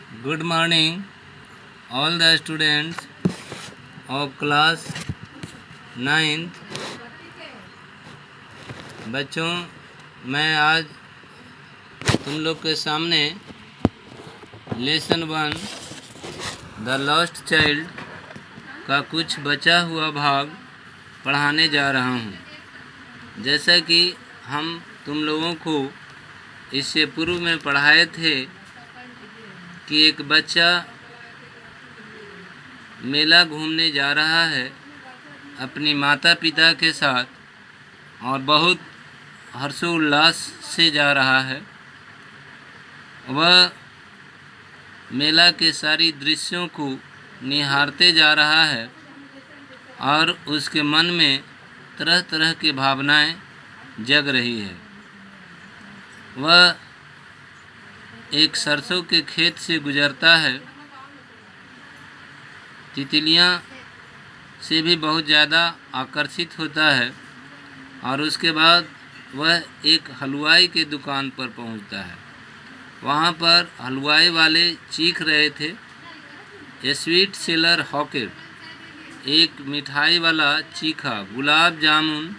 Good morning, all the students of class 9th। बच्चों, मैं आज तुम लोग के सामने लेसन 1 द लॉस्ट चाइल्ड का कुछ बचा हुआ भाग पढ़ाने जा रहा हूँ। जैसा कि हम तुम लोगों को इससे पूर्व में पढ़ाए थे कि एक बच्चा मेला घूमने जा रहा है अपनी माता पिता के साथ और बहुत हर्षोल्लास से जा रहा है। वह मेला के सारी दृश्यों को निहारते जा रहा है और उसके मन में तरह तरह की भावनाएं जग रही है। वह एक सरसों के खेत से गुजरता है। तितलियां से भी बहुत ज़्यादा आकर्षित होता है और उसके बाद वह एक हलवाई के दुकान पर पहुंचता है। वहां पर हलवाई वाले चीख रहे थे। ए स्वीट सेलर हॉकेट, एक मिठाई वाला चीखा, गुलाब जामुन,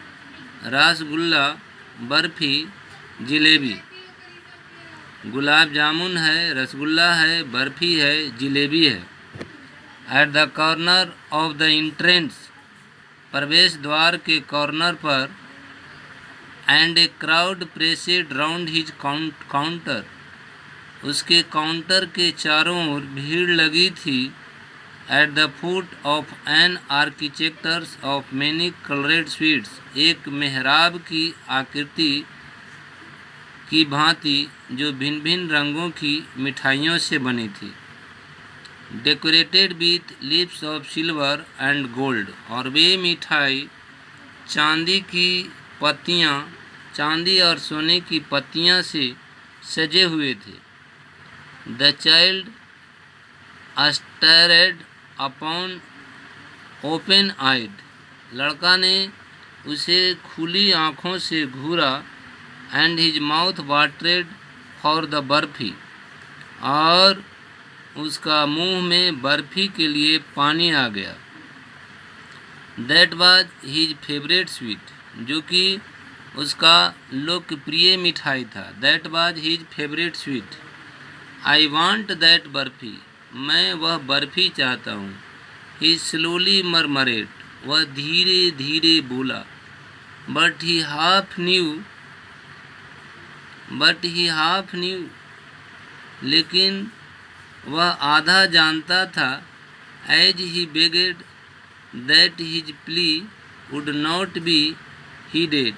रसगुल्ला, बर्फ़ी, जिलेबी। गुलाब जामुन है, रसगुल्ला है, बर्फ़ी है, जिलेबी है। At the corner of the entrance, प्रवेश द्वार के कॉर्नर पर, and a crowd pressed round his counter, उसके काउंटर के चारों ओर भीड़ लगी थी। At the foot of an architectures of many coloured sweets, एक मेहराब की आकृति की भांति जो भिन्न भिन्न रंगों की मिठाइयों से बनी थी। Decorated with lips of silver and gold, और वे मिठाई चांदी की पत्तियाँ, चांदी और सोने की पत्तियाँ से सजे हुए थे। The child stared upon open eyed, लड़का ने उसे खुली आँखों से घूरा। And his mouth watered for the barfi, और उसका मुंह में बर्फ़ी के लिए पानी आ गया। That was his favourite sweet, जो कि उसका लोकप्रिय मिठाई था। That was his favourite sweet. I want that barfi, मैं वह बर्फ़ी चाहता हूँ। ही स्लोली मरमरेड, वह धीरे धीरे बोला। बट ही हाफ न्यू, लेकिन वह आधा जानता था। As he begged that his plea would not be heeded,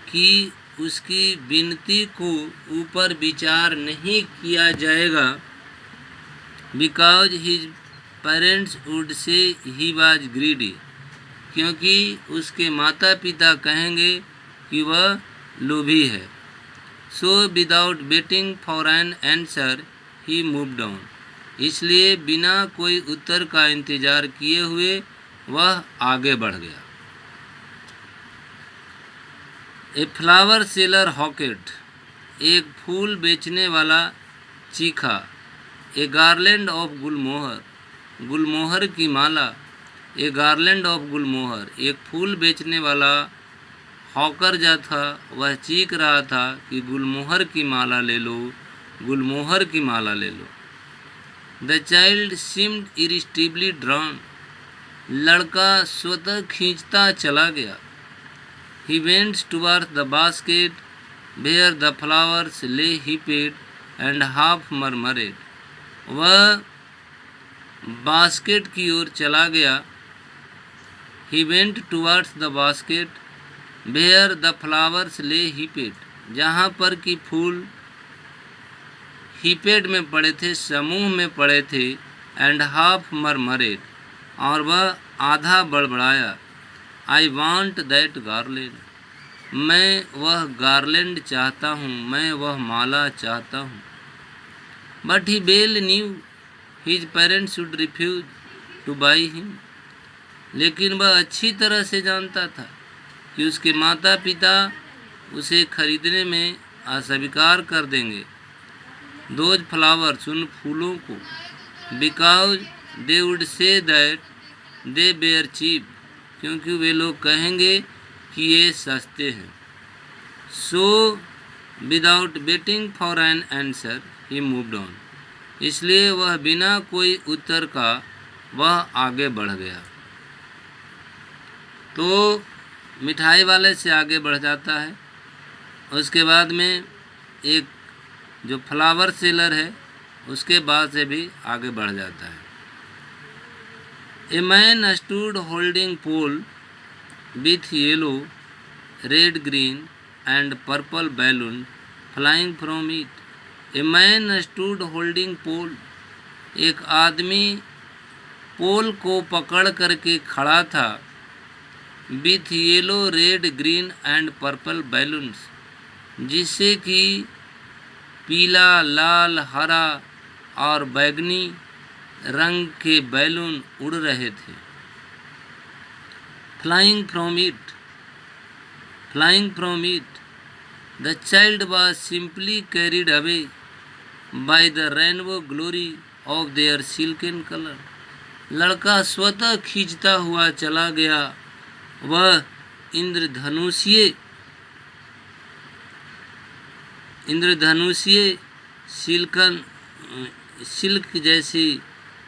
कि उसकी विनती को ऊपर विचार नहीं किया जाएगा। बिकॉज हिज पेरेंट्स वुड से ही वाज ग्रीडी, क्योंकि उसके माता पिता कहेंगे कि वह लोभी है। सो without waiting for an answer he moved on, इसलिए बिना कोई उत्तर का इंतजार किए हुए वह आगे बढ़ गया। ए फ्लावर सेलर हॉकेट, एक फूल बेचने वाला चीखा। ए गार्लैंड ऑफ गुलमोहर, गुलमोहर की माला। ए गार्लैंड ऑफ गुलमोहर, एक फूल बेचने वाला हॉकर जा था, वह चीख रहा था कि गुलमोहर की माला ले लो, गुलमोहर की माला ले लो। The child seemed irresistibly drawn, लड़का स्वतः खींचता चला गया। He went towards the basket where the flowers lay heaped and half मरमरेड, वह बास्केट की ओर चला गया। He went towards the basket where the flowers lay heaped, जहाँ पर कि फूल हीपेड में पड़े थे, समूह में पड़े थे। एंड हाफ मरमरेड, और वह आधा बड़बड़ाया। आई वांट दैट गार्लैंड, मैं वह गार्लैंड चाहता हूँ, मैं वह माला चाहता हूँ। But he well knew his parents would refuse to buy him, लेकिन वह अच्छी तरह से जानता था कि उसके माता पिता उसे खरीदने में अस्वीकार कर देंगे। दोज फ्लावर्स, उन फूलों को, because they would say that they were cheap, क्योंकि वे लोग कहेंगे कि ये सस्ते हैं। So without waiting for an answer he moved on, इसलिए वह बिना कोई उत्तर का वह आगे बढ़ गया। तो मिठाई वाले से आगे बढ़ जाता है। उसके बाद में एक जो फ्लावर सेलर है उसके बाद से भी आगे बढ़ जाता है। A man stood holding pole with yellow, red, green and purple balloon flying from it. A man stood holding pole, एक आदमी पोल को पकड़ करके खड़ा था। With yellow, red, green and purple balloons, जिससे कि पीला, लाल, हरा और बैगनी रंग के बैलून उड़ रहे थे। Flying from it, flying from it, the child was simply carried away by the rainbow glory of their silken colour. लड़का स्वतः खींचता हुआ चला गया। वह इंद्रधनुषीय सिल्क जैसी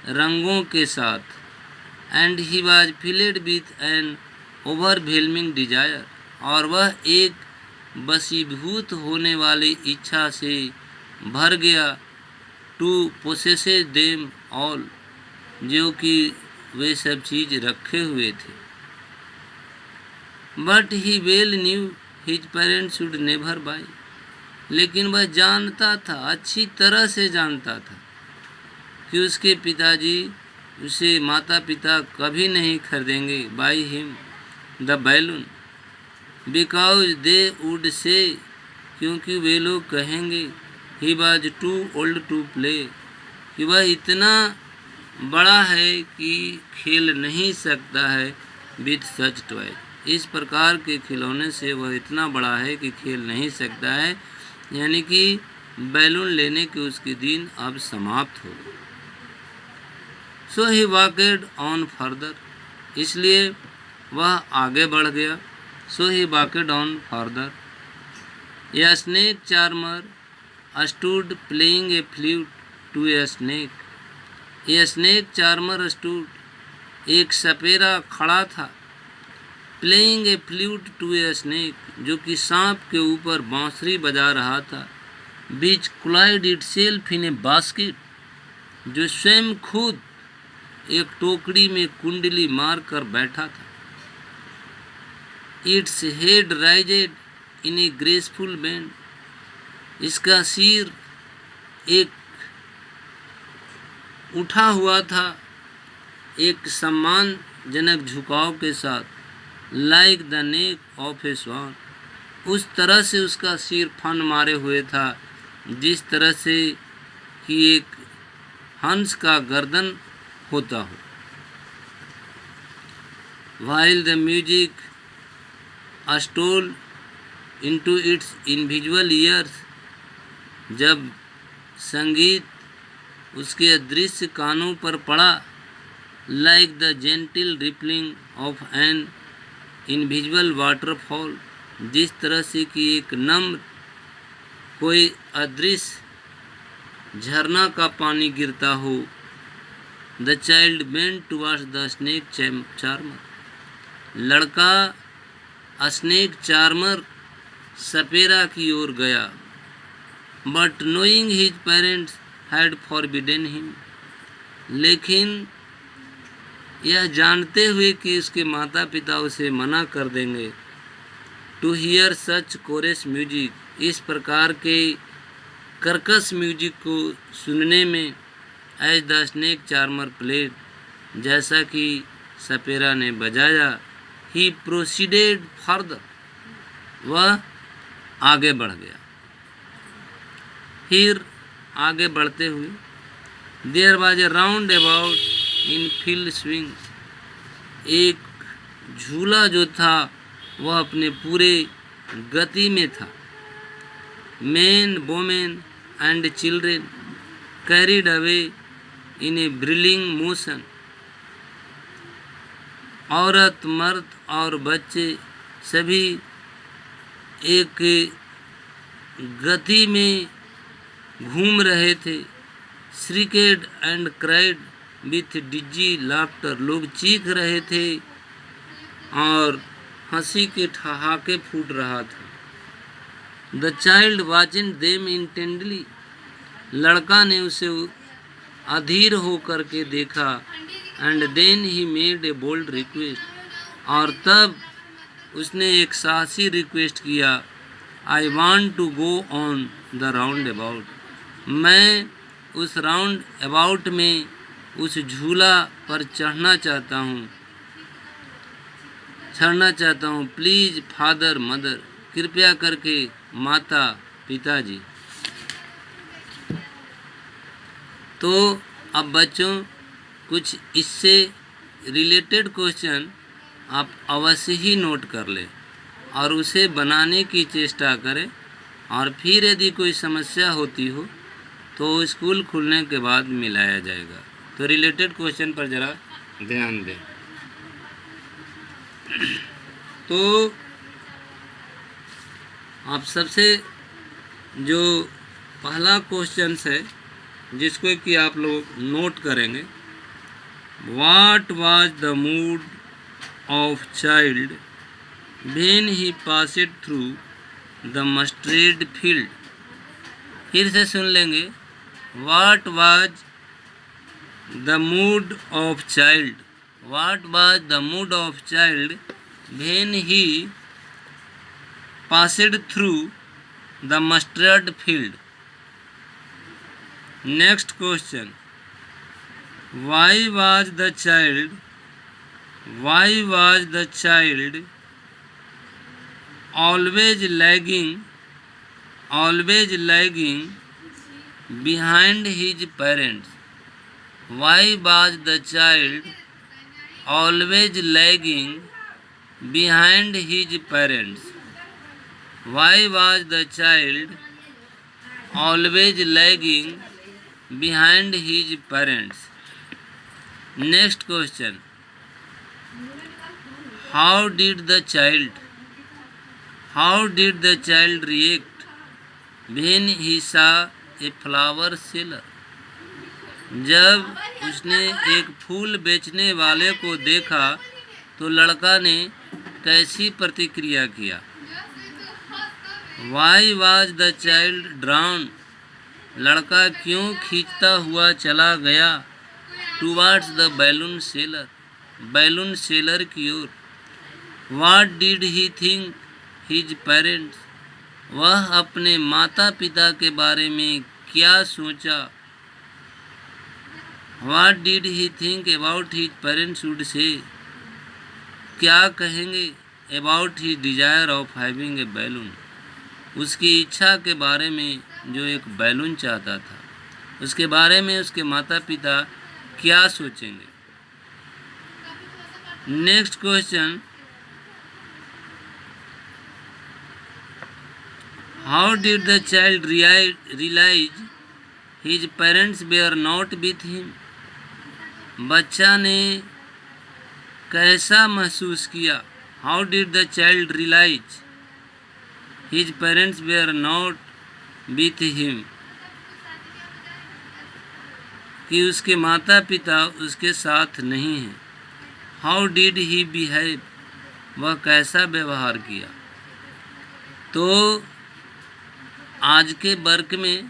रंगों के साथ, and he was filled with an overwhelming desire, और वह एक वशीभूत होने वाली इच्छा से भर गया। टू पोसेस देम ऑल, जो कि वे सब चीज़ रखे हुए थे। But he well knew his parents should never buy, लेकिन वह जानता था, अच्छी तरह से जानता था कि उसके पिताजी उसे, माता पिता कभी नहीं खरीदेंगे buy him the balloon, because they would say, क्योंकि वे लोग कहेंगे he was too old to play, कि वह इतना बड़ा है कि खेल नहीं सकता है विथ सच टॉय, इस प्रकार के खिलौने से वह इतना बड़ा है कि खेल नहीं सकता है, यानी कि बैलून लेने के उसके दिन अब समाप्त हो। सो ही वॉकेड ऑन फर्दर, इसलिए वह आगे बढ़ गया। So he walked on further. A snake charmer stood playing a flute to a snake. A snake charmer stood, एक सपेरा खड़ा था। Playing a flute to a snake, जो कि सांप के ऊपर बांसुरी बजा रहा था। Which coiled itself in a basket, जो स्वयं खुद एक टोकरी में कुंडली मार कर बैठा था। इट्स हेड राइजेड इन ए ग्रेसफुल बैंड, इसका सिर एक उठा हुआ था एक सम्मानजनक झुकाव के साथ। लाइक द नेक ऑफ ए स्वान, उस तरह से उसका सिर फन मारे हुए था जिस तरह से कि एक हंस का गर्दन होता हो। While the music stole into its invisible ears, जब संगीत उसके अदृश्य कानों पर पड़ा। Like the gentle rippling of an invisible waterfall, जिस तरह से कि एक नम्र कोई अदृश्य झरना का पानी गिरता हो। The child bent towards the snake charmer, लड़का स्नेक चार्मर सपेरा की ओर गया। But knowing his parents had forbidden him, लेकिन यह जानते हुए कि उसके माता पिता उसे मना कर देंगे। To hear such coarse music, इस प्रकार के कर्कश म्यूजिक को सुनने में। As the snake charmer played, जैसा कि सपेरा ने बजाया। ही प्रोसीडेड फर्दर, वह आगे बढ़ गया। फिर आगे बढ़ते हुए there was a roundabout in field swing, एक झूला जो था वह अपने पूरे गति में था। Man women and children carried away in a whirling motion. औरत, मर्द और बच्चे सभी एक गति में घूम रहे थे। Shrieked and cried with dizzy laughter, लोग चीख रहे थे और हंसी के ठहाके फूट रहा था। The child watching them intently, लड़का ने उसे अधीर होकर के देखा। And then he made a bold request, और तब उसने एक साहसी रिक्वेस्ट किया। I want to go on the roundabout अबाउट, मैं उस राउंड अबाउट में उस झूला पर चढ़ना चाहता हूँ। प्लीज़ फादर मदर, कृपया करके माता पिताजी। तो अब बच्चों कुछ इससे रिलेटेड क्वेश्चन आप अवश्य ही नोट कर लें और उसे बनाने की चेष्टा करें, और फिर यदि कोई समस्या होती हो तो स्कूल खुलने के बाद मिलाया जाएगा। तो रिलेटेड क्वेश्चन पर ज़रा ध्यान दें। तो आप सबसे जो पहला क्वेश्चन है जिसको कि आप लोग नोट करेंगे, what was the mood of child when he passed through the mustard field. फिर से सुन लेंगे, what was the mood of child, what was the mood of child when he passed through the mustard field. Next question, why was the child always lagging behind his parents? Why was the child always lagging behind his parents? Why was the child always lagging behind his parents? Next question, how did the child react when he saw a flower seller? जब उसने एक फूल बेचने वाले को देखा तो लड़का ने कैसी प्रतिक्रिया किया? Why was the child drowned? लड़का क्यों खींचता हुआ चला गया टुवार्ड्स द बैलून सेलर की ओर? What did he think his parents? वह अपने माता पिता के बारे में क्या सोचा? What did he think about his parents would say, क्या कहेंगे about his desire of having a balloon, उसकी इच्छा के बारे में जो एक बैलून चाहता था, उसके बारे में उसके माता पिता क्या सोचेंगे? Next question, how did the child realise his parents were not with him? बच्चा ने कैसा महसूस किया? How did the child realise his parents were not with him, कि उसके माता पिता उसके साथ नहीं हैं। हाउ डिड ही बिहेव, वह कैसा व्यवहार किया? तो आज के वर्ग में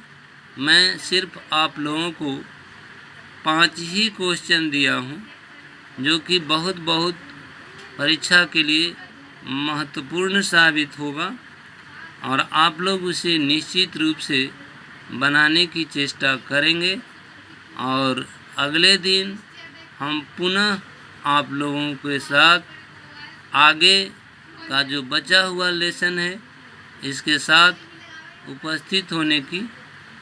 मैं सिर्फ आप लोगों को 5 ही क्वेश्चन दिया हूँ, जो कि बहुत परीक्षा के लिए महत्वपूर्ण साबित होगा, और आप लोग उसे निश्चित रूप से बनाने की चेष्टा करेंगे। और अगले दिन हम पुनः आप लोगों के साथ आगे का जो बचा हुआ लेसन है इसके साथ उपस्थित होने की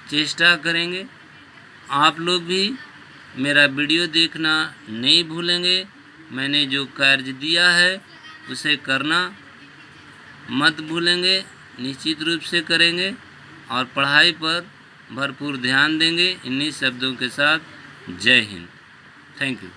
चेष्टा करेंगे। आप लोग भी मेरा वीडियो देखना नहीं भूलेंगे। मैंने जो कार्य दिया है उसे करना मत भूलेंगे, निश्चित रूप से करेंगे और पढ़ाई पर भरपूर ध्यान देंगे। इन्हीं शब्दों के साथ जय हिंद। Thank you.